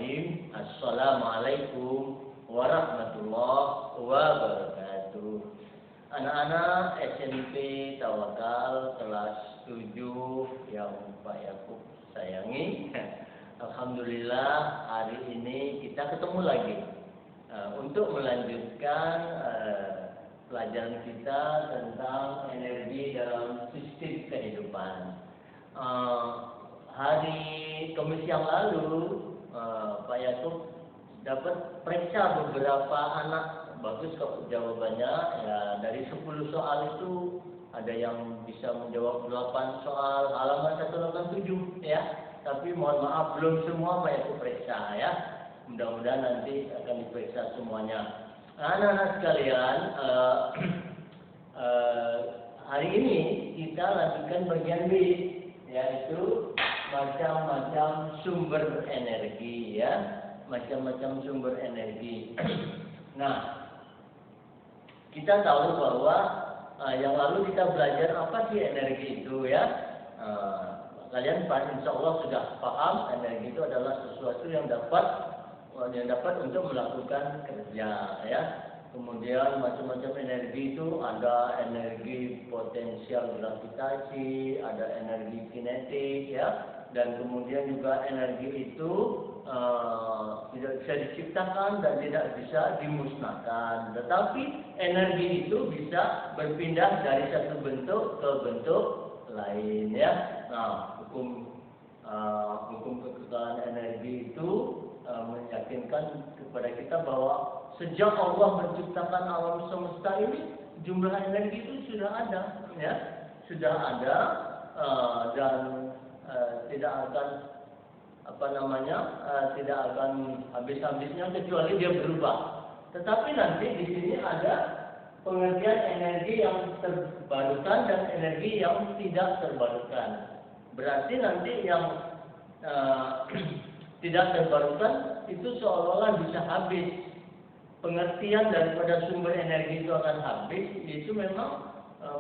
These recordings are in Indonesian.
Bismillahirrahmanirrahim. Assalamualaikum warahmatullahi wabarakatuh. Anak-anak SMP Tawakal kelas 7 yang Pak Yakub sayangi. Alhamdulillah hari ini kita ketemu lagi untuk melanjutkan pelajaran kita tentang energi dalam sistem kehidupan. Hari Kamis yang lalu Pak Yakub dapat periksa beberapa anak. Bagus kok jawabannya ya, dari 10 soal itu ada yang bisa menjawab 8 soal halaman 187 ya. Tapi mohon maaf belum semua Pak Yakub periksa ya. Mudah-mudahan nanti akan diperiksa semuanya. Anak-anak sekalian, hari ini kita lanjutkan bagian B, yaitu macam-macam sumber energi ya, macam-macam sumber energi. Nah, kita tahu bahwa yang lalu kita belajar apa sih energi itu ya. Kalian insya Allah sudah paham energi itu adalah sesuatu yang dapat untuk melakukan kerja ya. Kemudian macam-macam energi itu ada energi potensial gravitasi, ada energi kinetik ya, dan kemudian juga energi itu tidak bisa diciptakan dan tidak bisa dimusnahkan. Tetapi energi itu bisa berpindah dari satu bentuk ke bentuk lain ya. Nah, hukum kekekalan energi itu meyakinkan kepada kita bahwa sejak Allah menciptakan alam semesta ini jumlah energi itu sudah ada ya, sudah ada dan tidak akan tidak akan habis-habisnya kecuali dia berubah. Tetapi nanti di sini ada pengertian energi yang terbarukan dan energi yang tidak terbarukan. Berarti nanti yang tidak terbarukan itu seolah-olah bisa habis. Pengertian daripada sumber energi itu akan habis, itu memang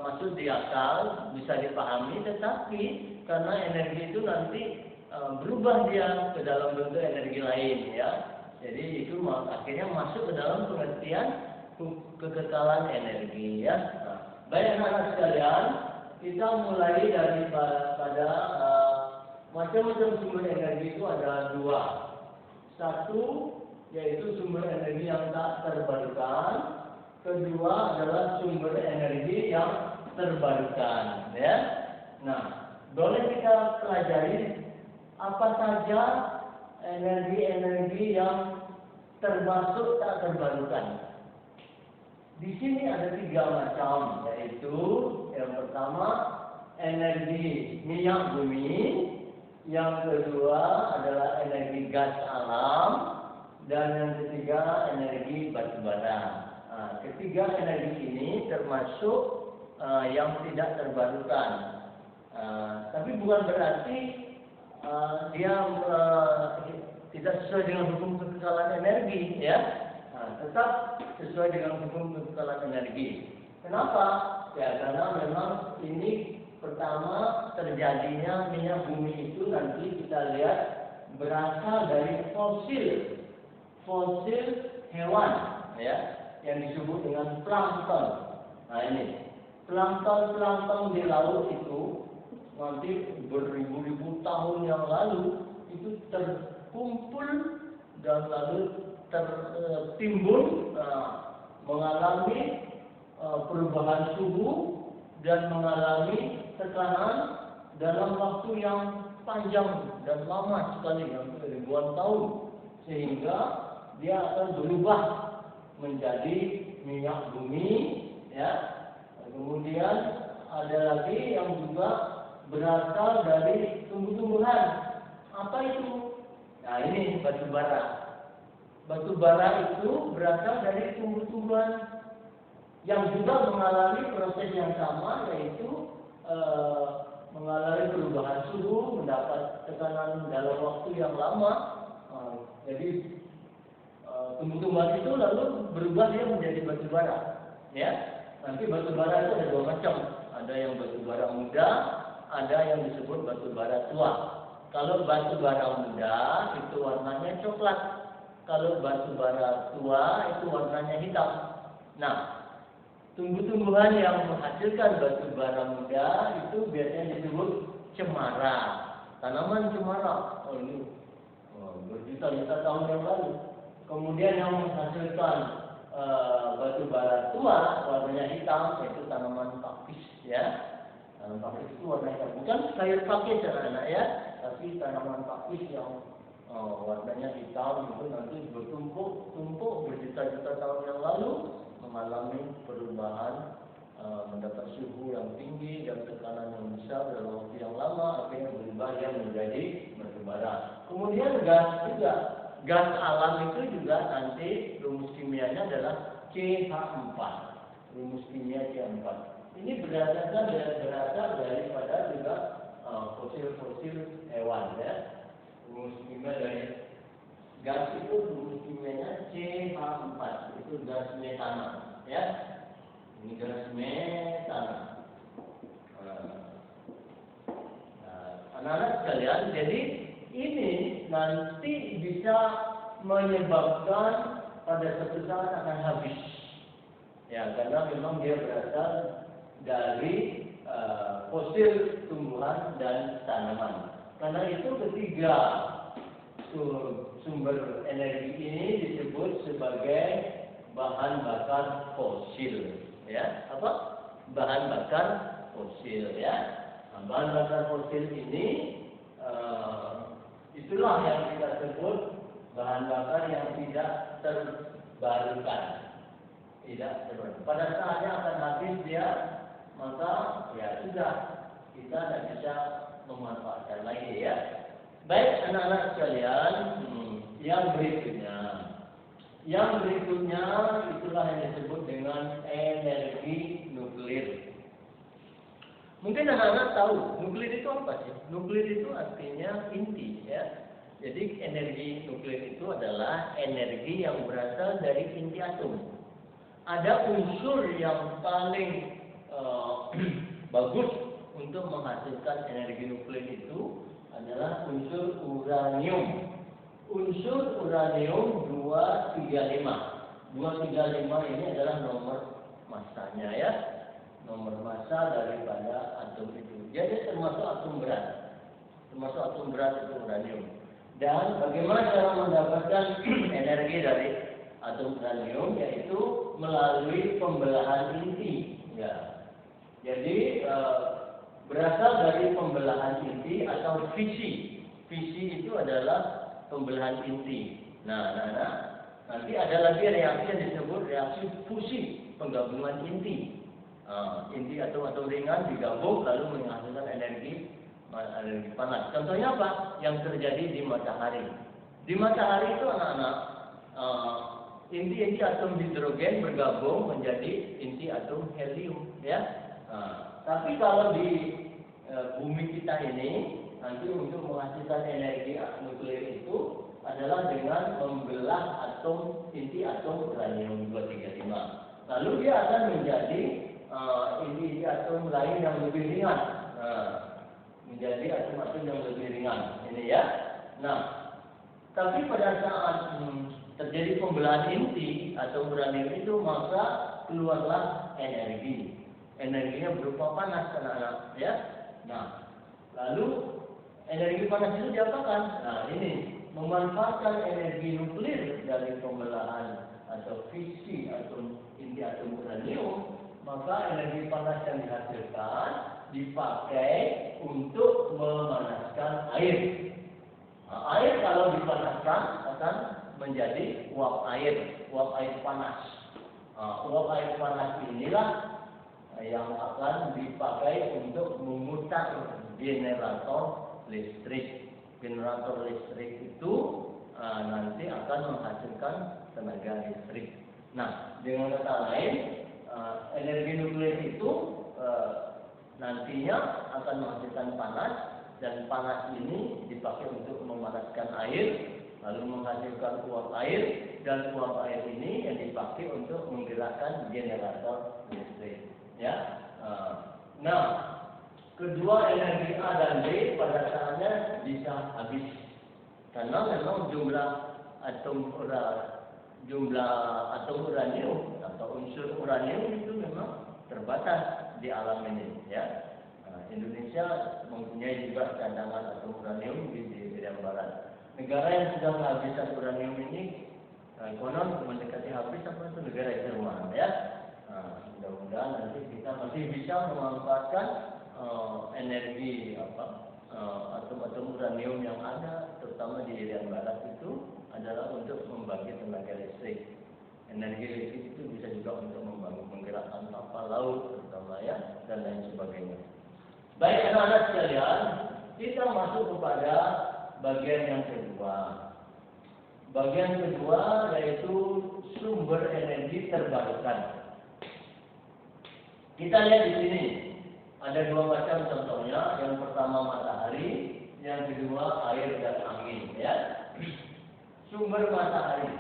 masuk di akal, bisa dipahami, tetapi karena energi itu nanti berubah dia ke dalam bentuk energi lain ya. Jadi itu akhirnya masuk ke dalam pengertian kekekalan energi ya. Nah, baik anak-anak sekalian, kita mulai daripada macam-macam sumber energi itu ada dua. Satu yaitu sumber energi yang tak terbarukan. Kedua adalah sumber energi yang terbarukan ya. Nah, boleh kita pelajari apa saja energi-energi yang termasuk tak terbarukan. Di sini ada 3 macam, yaitu yang pertama energi minyak bumi, yang kedua adalah energi gas alam, dan yang ketiga energi batu bara. Nah, ketiga energi ini termasuk yang tidak terbarukan. Tapi bukan berarti dia tidak sesuai dengan hukum kekekalan energi ya. Tetap sesuai dengan hukum kekekalan energi. Kenapa? Ya karena memang ini pertama terjadinya minyak bumi itu nanti kita lihat berasal dari fosil hewan ya, yang disebut dengan plankton. Nah ini plankton di laut itu nanti beribu-ribu tahun yang lalu itu terkumpul dan lalu tertimbun mengalami perubahan suhu dan mengalami tekanan dalam waktu yang panjang dan lama sekali, ribuan tahun, sehingga dia akan berubah menjadi minyak bumi ya. Kemudian ada lagi yang juga berasal dari tumbuh-tumbuhan. Apa itu? Nah ini batu bara. Batu bara itu berasal dari tumbuh-tumbuhan yang juga mengalami proses yang sama, yaitu mengalami perubahan suhu, mendapat tekanan dalam waktu yang lama. Jadi tumbuh-tumbuhan itu lalu berubah dia menjadi batu bara. Ya, nanti batu bara itu ada 2 macam. Ada yang batu bara muda, ada yang disebut batu bara tua. Kalau batu bara muda itu warnanya coklat. Kalau batu bara tua itu warnanya hitam. Nah, tumbuh-tumbuhan yang menghasilkan batu bara muda itu biasanya disebut cemara. Tanaman cemara. Oh, ini berjuta-juta tahun yang lalu. Kemudian yang menghasilkan batu bara tua warnanya hitam yaitu tanaman pakis ya. Tanaman pakis itu warna hitam, bukan kayu pakis anak-anak ya, tapi tanaman pakis yang warnanya hitam itu nanti bertumpuk berjuta-juta tahun yang lalu mengalami perubahan, mendapat suhu yang tinggi dan tekanan yang besar dalam waktu yang lama, akhirnya berubah yang menjadi batu bara. Kemudian gas juga. Gas alam itu juga nanti rumus kimianya adalah CH4. Rumus kimia CH4. Ini berasal daripada juga fosil-fosil hewan ya. Rumus kimia dari gas itu rumus kimianya CH4. Itu gas metana ya. Ini gas metana. Anak-anak sekalian, jadi ini nanti bisa menyebabkan pada suatu saat akan habis. Ya, karena memang dia berasal dari fosil tumbuhan dan tanaman. Karena itu ketiga sumber energi ini disebut sebagai bahan bakar fosil. Ya, apa? Bahan bakar fosil ya. Nah, bahan bakar fosil ini itulah yang kita sebut bahan bakar yang tidak terbarukan. Tidak terbarukan. Pada saatnya akan habis dia, maka ya sudah kita tidak bisa memanfaatkan lagi ya. Baik anak-anak sekalian, yang berikutnya. Yang berikutnya itulah yang disebut dengan energi nuklir. Mungkin anak-anak tahu nuklir itu apa sih? Nuklir itu artinya inti ya. Jadi energi nuklir itu adalah energi yang berasal dari inti atom. Ada unsur yang paling bagus untuk menghasilkan energi nuklir itu adalah unsur uranium. Unsur uranium 235. 235 ini adalah nomor masanya ya. Nomor massa daripada atom itu. Jadi termasuk atom berat. Termasuk atom berat itu uranium. Dan bagaimana cara mendapatkan energi dari atom uranium, yaitu melalui pembelahan inti. Ya. Jadi berasal dari pembelahan inti atau fisi. Fisi itu adalah pembelahan inti. Nah, nanti ada lagi reaksi yang disebut reaksi fusi, penggabungan inti. Inti atom ringan digabung lalu menghasilkan energi panas. Contohnya apa? Yang terjadi di matahari. Di matahari itu anak-anak inti atom hidrogen bergabung menjadi inti atom helium, ya. Tapi kalau di bumi kita ini nanti untuk menghasilkan energi nuklir itu adalah dengan membelah inti atom uranium 235. Lalu dia akan menjadi inti atom lain yang lebih ringan, menjadi atom-atom yang lebih ringan, ini ya. Nah, tapi pada saat terjadi pembelahan inti atau uranium itu, maka keluarlah energi. Energinya berupa panas, anak-anak, ya. Nah, lalu energi panas itu diapakan? Nah, ini memanfaatkan energi nuklir dari pembelahan atau fisi atau inti atom uranium. Maka energi panas yang dihasilkan dipakai untuk memanaskan air. Nah, air kalau dipanaskan akan menjadi uap air panas. Uap air panas inilah yang akan dipakai untuk memutar generator listrik. Generator listrik itu nanti akan menghasilkan tenaga listrik. Nah, dengan kata lain, energi nuklir itu nantinya akan menghasilkan panas, dan panas ini dipakai untuk memanaskan air, lalu menghasilkan uap air, dan uap air ini yang dipakai untuk menggerakkan generator listrik. Ya, nah kedua energi A dan B pada saatnya bisa habis. Karena memang jumlah atom uranium atau unsur uranium itu memang terbatas di alam ini, ya. Indonesia mempunyai juga cadangan atom uranium di Irian Barat. Negara yang sudah kehabisan uranium ini konon mendekati habis apa itu negara Jerman, ya. Mudah-mudahan nanti kita masih bisa memanfaatkan energi atom uranium yang ada, terutama di Irian Barat itu adalah untuk membagi tenaga listrik. Energi listrik itu bisa juga untuk menggerakkan kapal laut, terutama, ya, dan lain sebagainya. Baik anak-anak sekalian, kita masuk kepada bagian yang kedua. Bagian kedua yaitu sumber energi terbarukan. Kita lihat di sini ada dua macam contohnya. Yang pertama matahari, yang kedua air dan angin, ya. Sumber matahari.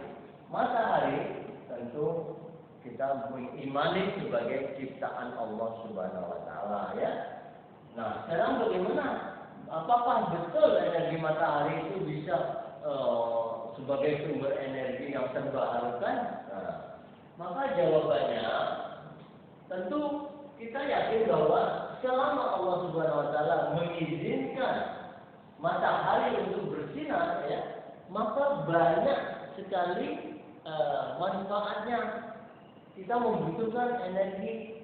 Matahari tentu kita mengimani sebagai ciptaan Allah Subhanahu wa taala, ya. Nah, sekarang bagaimana? Apakah betul energi matahari itu bisa sebagai sumber energi yang terbarukan? Nah, maka jawabannya tentu kita yakin bahwa selama Allah Subhanahu wa taala mengizinkan matahari untuk bersinar, ya, maka banyak sekali manfaatnya. Kita membutuhkan energi.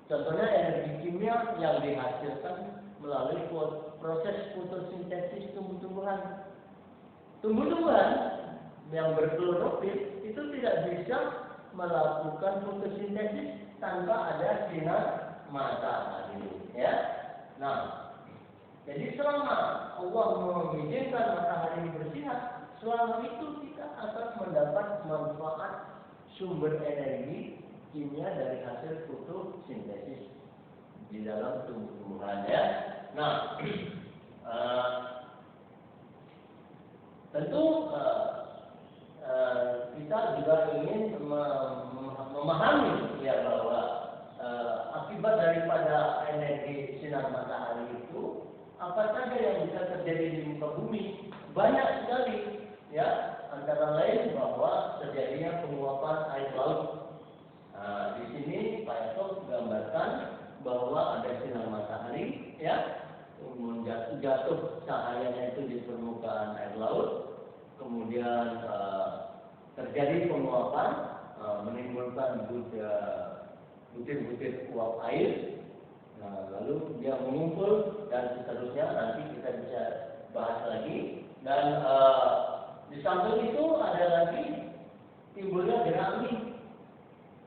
Contohnya energi kimia yang dihasilkan melalui proses fotosintesis tumbuh-tumbuhan. Tumbuh-tumbuhan yang berklorofil itu tidak bisa melakukan fotosintesis tanpa ada sinar matahari, ya. Nah, jadi selama Allah mengizinkan matahari bersinar, selama itu kita akan mendapat manfaat sumber energi kimia dari hasil fotosintesis di dalam tumbuh-tumbuhan, ya. Nah, tentu kita juga ingin memahami, ya, bahwa akibat daripada energi sinar matahari itu apa saja yang bisa terjadi di muka bumi. Banyak sekali, ya. Antara lain bahwa terjadinya penguapan air laut. Di sini Pak Eko gambarkan bahwa ada sinar matahari, ya, jatuh cahayanya itu di permukaan air laut, kemudian terjadi penguapan, menimbulkan butir-butir uap air, lalu dia mengumpul dan seterusnya. Nanti kita bisa bahas lagi. Dan di samping itu ada lagi timbulnya gerhana angin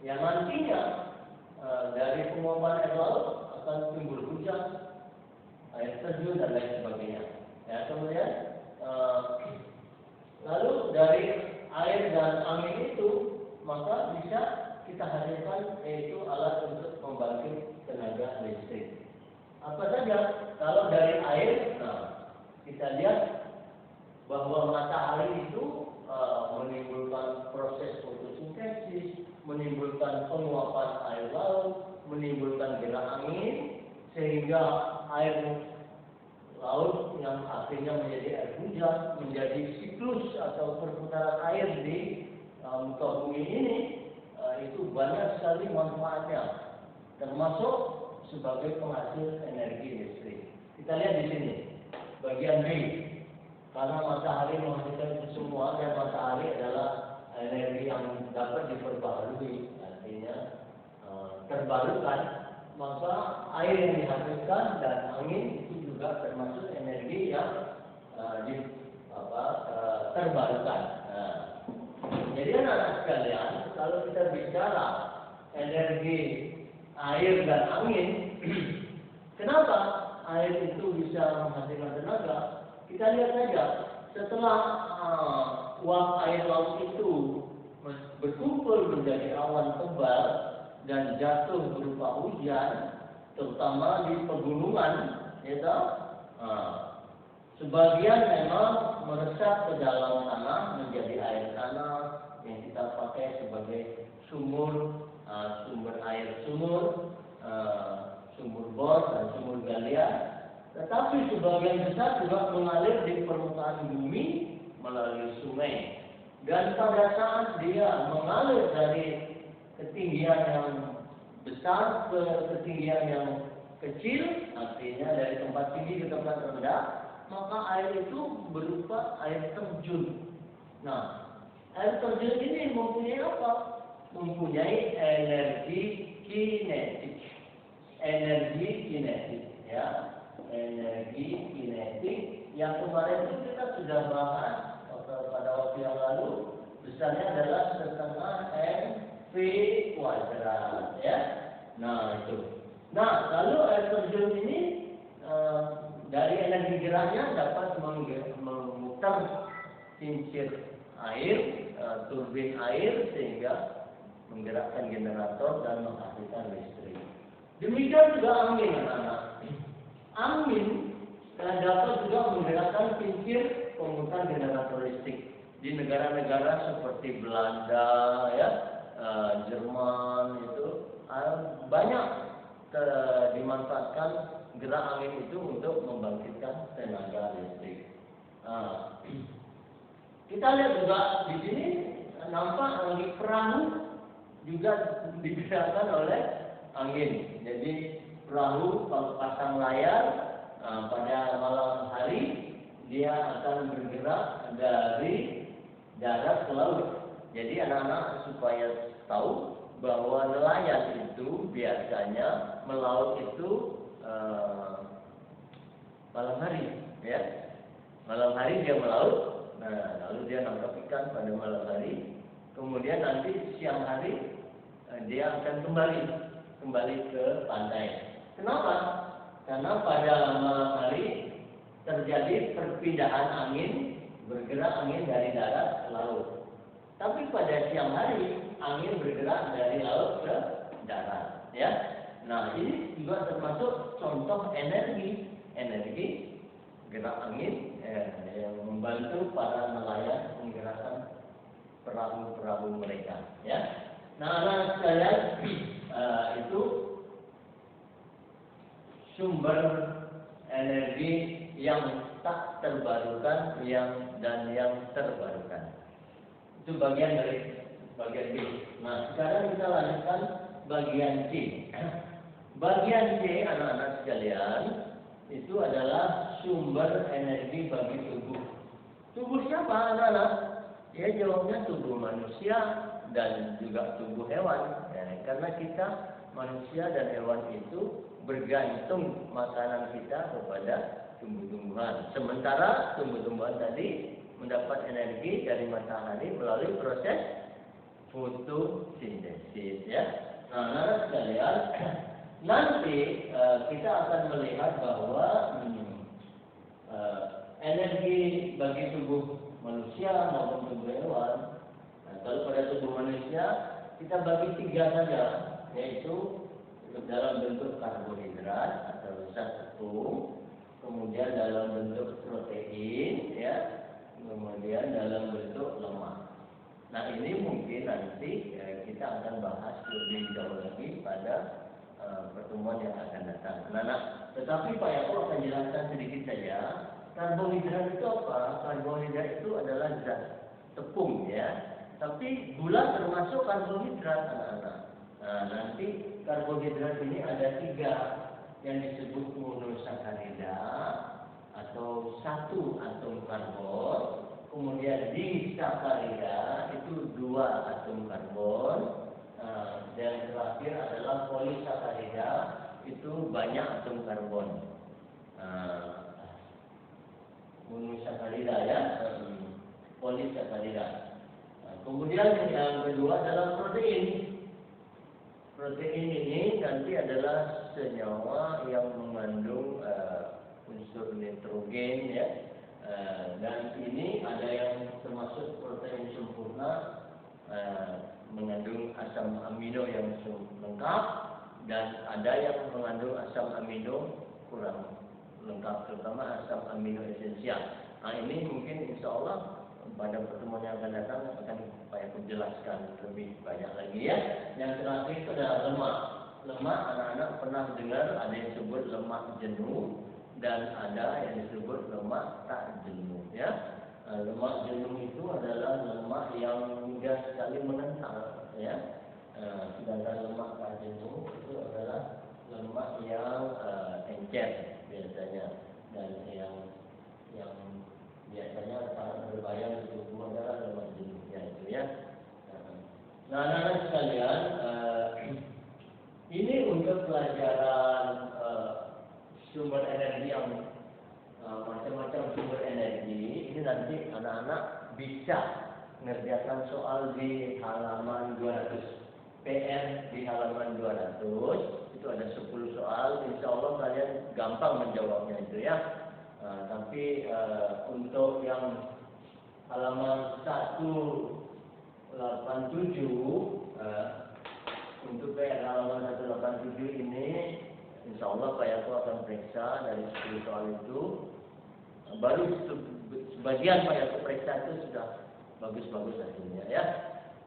yang nantinya dari penguapan air laut akan timbul hujan, air terjun dan lain sebagainya. Ya, kemudian lalu dari air dan angin itu maka bisa kita hasilkan yaitu alat untuk membangkit tenaga listrik. Apa saja? Kalau dari air, kita lihat bahwa matahari itu menimbulkan proses fotosintesis, menimbulkan penguapan air laut, menimbulkan gerhana angin, sehingga air laut yang akhirnya menjadi air hujan, menjadi siklus atau perputaran air di muka bumi ini, itu banyak sekali manfaatnya, termasuk sebagai penghasil energi listrik. Kita lihat di sini, bagian B. Karena matahari menghasilkan itu semua, dan matahari adalah energi yang dapat diperbaharui, artinya terbarukan, maka air yang dihasilkan dan angin itu juga termasuk energi yang terbarukan. Jadi anak-anak sekalian, kalau kita bicara energi air dan angin, kenapa air itu bisa menghasilkan tenaga? Kita lihat saja, setelah uap air laut itu berkumpul menjadi awan tebal dan jatuh berupa hujan, terutama di pegunungan, ya, sebagian memang meresap ke dalam tanah menjadi air tanah yang kita pakai sebagai sumber air sumur sumur bor dan sumur galian, tetapi sebagian besar juga mengalir di permukaan bumi melalui sungai. Dan pada saat dia mengalir dari ketinggian yang besar ke ketinggian yang kecil, artinya dari tempat tinggi ke tempat rendah, maka air itu berupa air terjun. Nah, air terjun ini mempunyai apa? Mempunyai energi kinetik. Energi kinetik, ya. Energi kinetik yang kemarin itu kita sudah bahas pada waktu yang lalu, besarnya adalah setengah mv kuadrat, ya. Nah itu. Nah lalu air terjun ini dari energi geraknya dapat memutar kincir air, turbin air sehingga menggerakkan generator dan menghasilkan listrik. Demikian juga angin, anak-anak. Angin dapat juga menggerakkan kincir pemutar generator listrik di negara-negara seperti Belanda, ya, Jerman itu banyak dimanfaatkan gerak angin itu untuk membangkitkan tenaga listrik. Kita lihat juga di sini nampak lagi perahu juga digerakkan oleh angin. Jadi perahu kalau pasang layar pada malam hari dia akan bergerak dari darat ke laut. Jadi anak-anak supaya tahu bahwa nelayan itu biasanya melaut itu malam hari, ya. Malam hari dia melaut, nah lalu dia nangkap ikan pada malam hari. Kemudian nanti siang hari dia akan kembali ke pantai. Kenapa? Karena pada malam hari terjadi perpindahan angin, bergerak angin dari darat ke laut. Tapi pada siang hari angin bergerak dari laut ke darat, ya. Nah ini juga termasuk contoh energi gerak angin yang membantu para nelayan menggerakkan perahu-perahu mereka, ya. Nah anak sekalian, itu sumber energi yang tak terbarukan dan yang terbarukan. Itu bagian dari bagian B. Nah, sekarang kita lanjutkan bagian C. Bagian C, anak-anak sekalian, itu adalah sumber energi bagi tubuh. Tubuh siapa, anak-anak? Ya, jawabnya tubuh manusia dan juga tubuh hewan. Ya, karena kita manusia dan hewan itu bergantung makanan kita kepada tumbuh-tumbuhan. Sementara tumbuh-tumbuhan tadi mendapat energi dari matahari melalui proses fotosintesis, ya. Nah, anak sekalian, nanti kita akan melihat bahwa energi bagi tubuh manusia maupun tubuh hewan. Nah, kalau pada tubuh manusia kita bagi 3 saja, yaitu dalam bentuk karbohidrat atau zat tepung, kemudian dalam bentuk protein, ya, kemudian dalam bentuk lemak. Nah ini mungkin nanti kita akan bahas lebih jauh lagi pada pertemuan yang akan datang. Nah, tetapi Pak Yako akan jelaskan sedikit saja. Karbohidrat itu apa? Karbohidrat itu adalah zat tepung, ya. Tapi gula termasuk karbohidrat, anak-anak. Nah, nanti karbohidrat ini ada 3 yang disebut monosakarida atau satu atom karbon. Kemudian disakarida itu 2 atom karbon. Dan terakhir adalah polisakarida, itu banyak atom karbon. Monosakarida, ya, polisakarida. Kemudian yang kedua adalah protein. Protein ini nanti adalah senyawa yang mengandung unsur nitrogen, ya. Dan ini ada yang termasuk protein sempurna, mengandung asam amino yang lengkap, dan ada yang mengandung asam amino kurang lengkap, terutama asam amino esensial. Nah ini mungkin insya Allah pada pertemuan yang akan datang akan saya jelaskan lebih banyak lagi, ya. Yang terakhir itu adalah lemak. lemak, anak-anak pernah dengar ada yang disebut lemak jenuh dan ada yang disebut lemak tak jenuh, ya. Lemak jenuh itu adalah lemak yang mudah sekali mengental, ya. Sedangkan lemak tak jenuh itu adalah lemak yang encer biasanya, dan yang biasanya sangat berbahaya untuk tubuh adalah lemak jenuhnya itu, ya. Nah, anak-anak sekalian, ini untuk pelajaran sumber energi yang macam-macam sumber energi. Ini nanti anak-anak bisa mengerjakan soal di halaman 200. PR di halaman 200 itu ada 10 soal. Insya Allah kalian gampang menjawabnya itu, ya. Tapi untuk yang halaman 187 untuk PR halaman 187 ini, insya Allah Pak Yato akan periksa dari 10 soal itu. Baru sebagian Pak Yato periksa itu sudah bagus-bagus hasilnya, ya.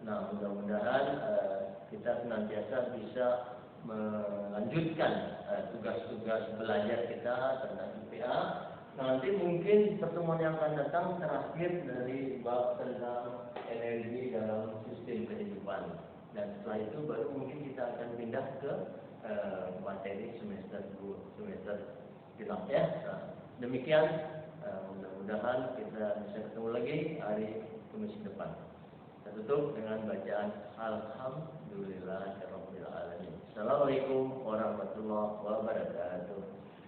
Nah, mudah-mudahan kita senantiasa bisa melanjutkan tugas-tugas belajar kita tentang IPA. Nanti mungkin pertemuan yang akan datang terakhir dari bab tentang energi dalam sistem kehidupan. Dan setelah itu baru mungkin kita akan pindah ke materi semester genap, ya. Nah, demikian, mudah-mudahan kita bisa ketemu lagi hari Kamis depan. Kita tutup dengan bacaan Alhamdulillahirabbil alamin. Assalamualaikum warahmatullahi wabarakatuh.